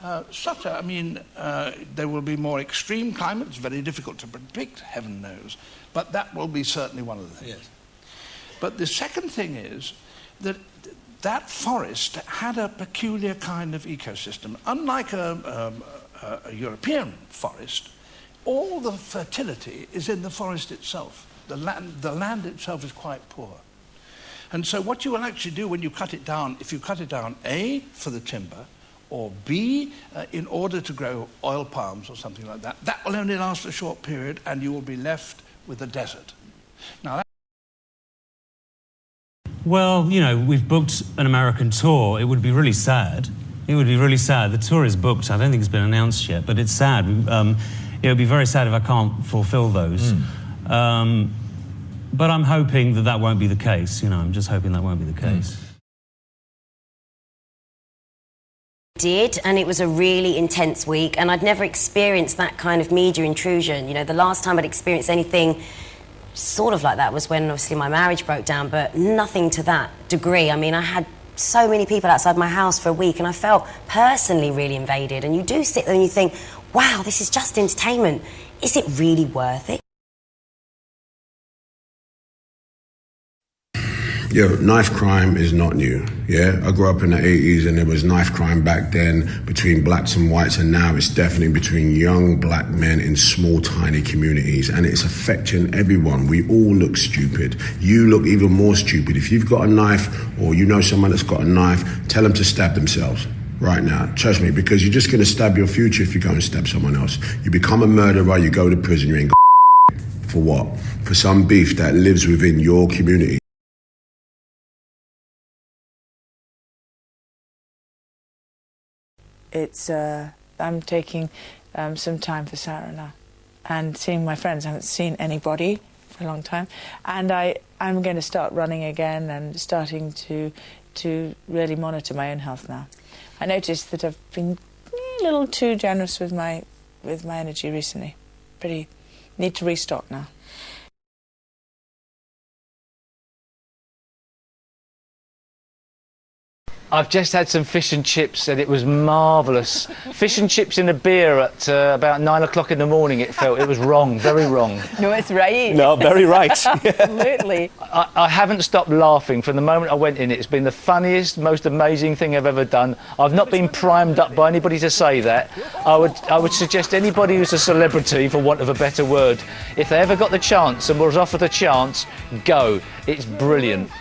There will be more extreme climates, very difficult to predict, heaven knows, but that will be certainly one of the things. Yes. But the second thing is that that forest had a peculiar kind of ecosystem. Unlike a European forest, all the fertility is in the forest itself. The land itself is quite poor. And so what you will actually do when you cut it down, if you cut it down, A, for the timber, or B, in order to grow oil palms or something like that, that will only last a short period and you will be left with a desert. Now, well, you know, we've booked an American tour. It would be really sad. It would be really sad. The tour is booked. I don't think it's been announced yet, but it's sad. It would be very sad if I can't fulfill those. But I'm hoping that that won't be the case. You know, I'm just hoping that won't be the case. Did, and it was a really intense week, and I'd never experienced that kind of media intrusion. You know, the last time I'd experienced anything sort of like that was when obviously my marriage broke down, but nothing to that degree. I mean, I had so many people outside my house for a week and I felt personally really invaded, and you do sit there and you think, wow, this is just entertainment. Is it really worth it? Yo, knife crime is not new, yeah? I grew up in the 80s and there was knife crime back then between blacks and whites, and now it's definitely between young black men in small, tiny communities, and it's affecting everyone. We all look stupid. You look even more stupid. If you've got a knife or you know someone that's got a knife, tell them to stab themselves right now. Trust me, because you're just going to stab your future if you go and stab someone else. You become a murderer, you go to prison, you ain't got for what? For some beef that lives within your community. I'm taking some time for Sarah now and seeing my friends. I haven't seen anybody for a long time, and I'm going to start running again and starting to really monitor my own health now. I noticed that I've been a little too generous with my energy recently. Need to restock now. I've just had some fish and chips and it was marvellous. Fish and chips in a beer at about 9 o'clock in the morning, it felt. It was wrong, very wrong. No, it's right. No, very right. Absolutely. I haven't stopped laughing from the moment I went in. It's been the funniest, most amazing thing I've ever done. I've not been primed up by anybody to say that. I would suggest anybody who's a celebrity, for want of a better word, if they ever got the chance and was offered a chance, go. It's brilliant.